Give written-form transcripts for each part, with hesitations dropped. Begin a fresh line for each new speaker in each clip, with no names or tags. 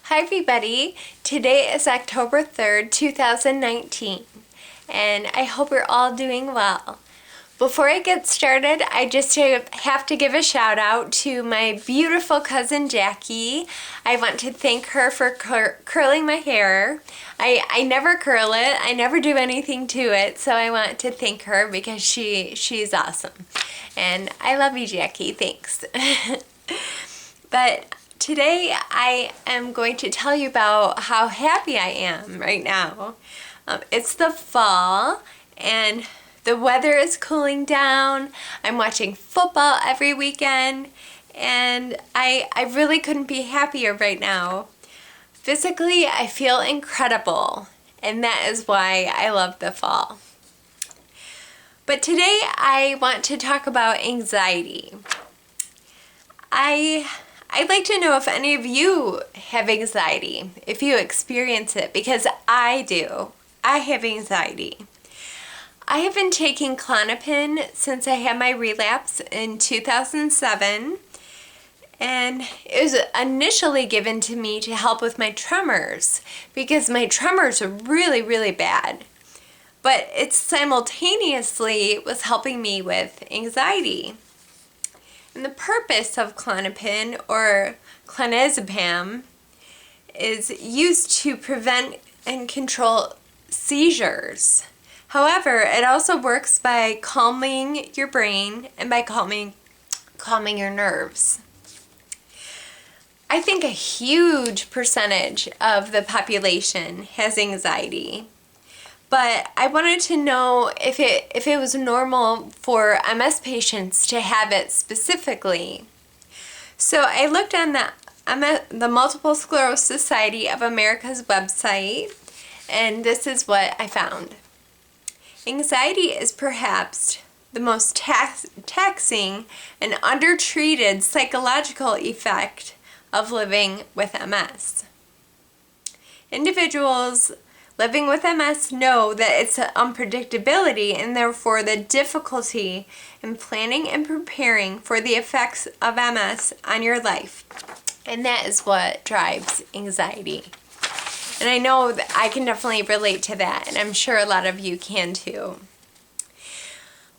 Hi everybody, today is October 3rd, 2019, and I hope you're all doing well. Before I get started, I just have to give a shout out to my beautiful cousin Jackie. I want to thank her for curling my hair. I never curl it, I never do anything to it, so I want to thank her because she's awesome. And I love you, Jackie, thanks. But today I am going to tell you about how happy I am right now. It's the fall and the weather is cooling down. I'm watching football every weekend and I really couldn't be happier right now. Physically, I feel incredible, and that is why I love the fall. But today I want to talk about anxiety. I'd like to know if any of you have anxiety, if you experience it, because I do. I have anxiety. I have been taking Klonopin since I had my relapse in 2007, and it was initially given to me to help with my tremors because my tremors are really bad. But it simultaneously was helping me with anxiety. And the purpose of Klonopin, or clonazepam, is used to prevent and control seizures. However, it also works by calming your brain and by calming your nerves. I think a huge percentage of the population has anxiety. But I wanted to know if it was normal for MS patients to have it specifically. So I looked on the Multiple Sclerosis Society of America's website, and this is what I found. Anxiety is perhaps the most taxing and undertreated psychological effect of living with MS. Individuals living with MS know that it's the unpredictability and therefore the difficulty in planning and preparing for the effects of MS on your life. And that is what drives anxiety. And I know that I can definitely relate to that, and I'm sure a lot of you can too.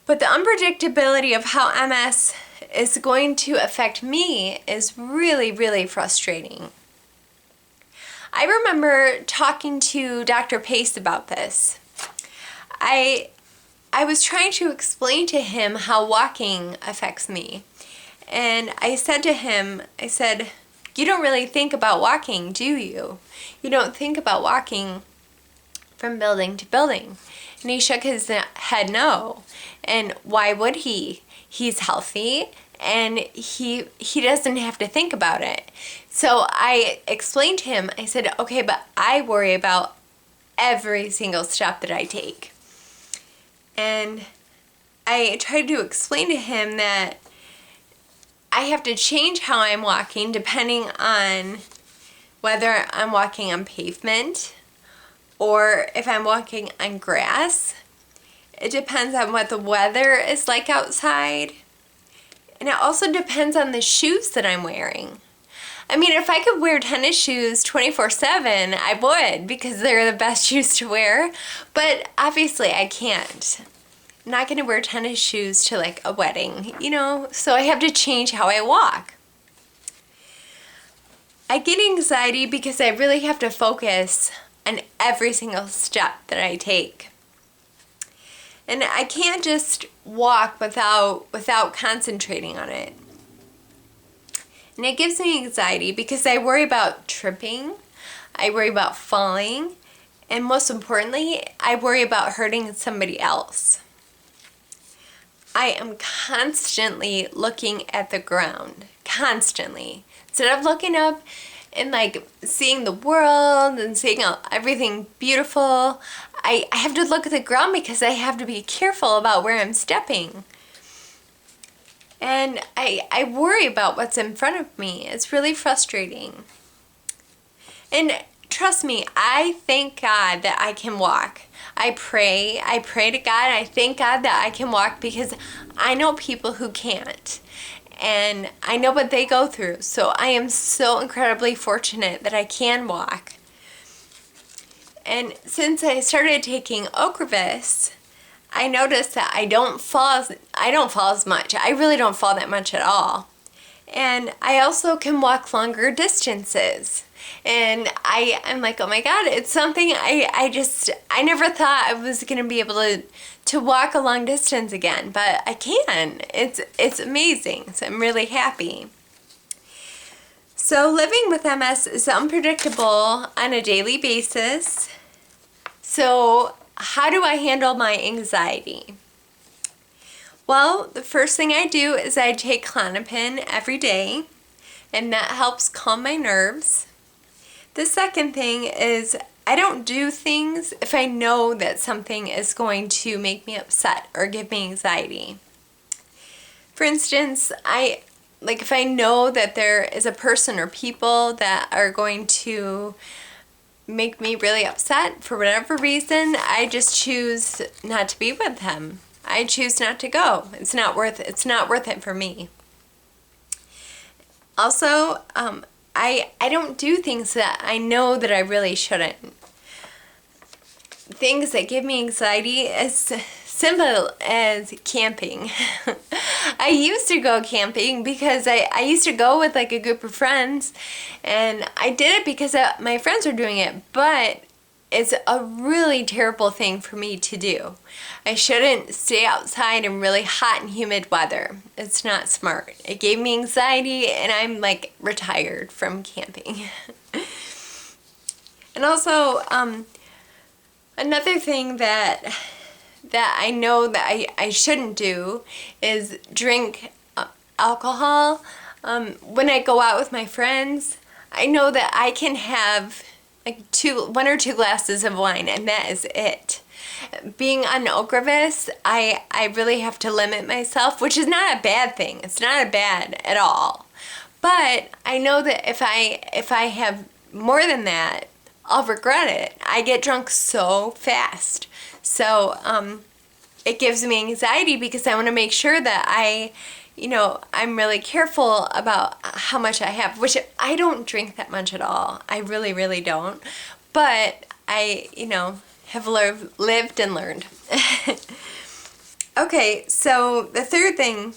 But the unpredictability of how MS is going to affect me is really frustrating. I remember talking to Dr. Pace about this. I was trying to explain to him how walking affects me. And I said to him, you don't really think about walking, do you? You don't think about walking from building to building. And he shook his head no. And why would he? He's healthy and he doesn't have to think about it. So I explained to him, I said, okay, but I worry about every single step that I take. And I tried to explain to him that I have to change how I'm walking depending on whether I'm walking on pavement or if I'm walking on grass. It depends on what the weather is like outside. And it also depends on the shoes that I'm wearing. I mean, if I could wear tennis shoes 24/7, I would, because they're the best shoes to wear. But obviously I can't. I'm not going to wear tennis shoes to like a wedding, so I have to change how I walk. I get anxiety because I really have to focus on every single step that I take. And I can't just walk without concentrating on it. And it gives me anxiety because I worry about tripping, I worry about falling, and most importantly, I worry about hurting somebody else. I am constantly looking at the ground, constantly. Instead of looking up and like seeing the world and seeing everything beautiful, I have to look at the ground because I have to be careful about where I'm stepping. And I worry about what's in front of me. It's really frustrating. And trust me, I thank God that I can walk. I pray to God, I thank God that I can walk because I know people who can't. and I know what they go through. So I am so incredibly fortunate that I can walk. And since I started taking Ocrevus, I noticed that I don't fall as much. I really don't fall that much at all. And I also can walk longer distances. And I'm like, oh my God, it's something I never thought I was going to be able to walk a long distance again, but I can. It's amazing. So I'm really happy. So living with MS is unpredictable on a daily basis. So how do I handle my anxiety? Well, the first thing I do is I take Klonopin every day, and that helps calm my nerves. The second thing is I don't do things if I know that something is going to make me upset or give me anxiety. For instance, if I know that there is a person or people that are going to make me really upset for whatever reason, I just choose not to be with them. I choose not to go. It's not worth it for me. Also, I don't do things that I know that I really shouldn't. Things that give me anxiety as simple as camping. I used to go camping because I used to go with like a group of friends, and I did it because my friends were doing it, but it's a really terrible thing for me to do. I shouldn't stay outside in really hot and humid weather. It's not smart. It gave me anxiety, and I'm like retired from camping. And also, another thing that I know that I shouldn't do is drink alcohol. When I go out with my friends, I know that I can have like 1 or 2 glasses of wine, and that is it. Being on Ocrevus, I really have to limit myself, which is not a bad thing. It's not bad at all. But I know that if I have more than that, I'll regret it. I get drunk so fast. So it gives me anxiety because I want to make sure that I'm really careful about how much I have, which I don't drink that much at all. I really, really don't. But I, have lived and learned. Okay, so the third thing,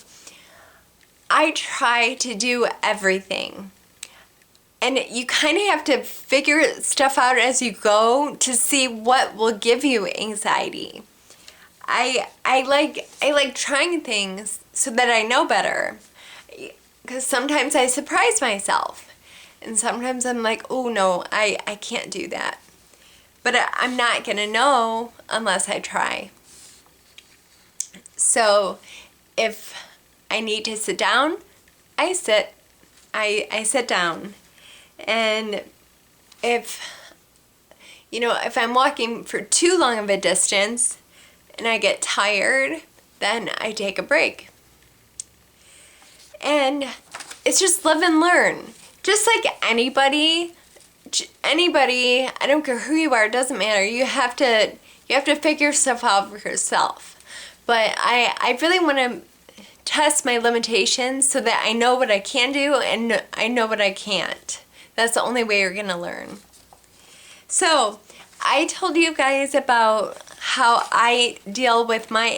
I try to do everything. And you kind of have to figure stuff out as you go to see what will give you anxiety. I like trying things so that I know better, because sometimes I surprise myself, and sometimes I'm like, oh no, I can't do that. But I'm not gonna know unless I try. So if I need to sit down, I sit down. And if I'm walking for too long of a distance and I get tired, then I take a break. And it's just live and learn. Just like anybody, I don't care who you are, it doesn't matter. You have to figure stuff out for yourself. But I really want to test my limitations so that I know what I can do and I know what I can't. That's the only way you're going to learn. So I told you guys about how I deal with my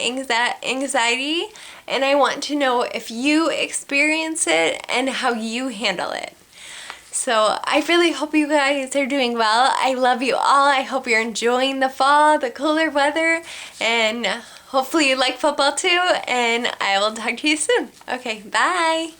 anxiety, and I want to know if you experience it and how you handle it. So I really hope you guys are doing well. I love you all. I hope you're enjoying the fall, the cooler weather, and hopefully you like football too, and I will talk to you soon. Okay, bye.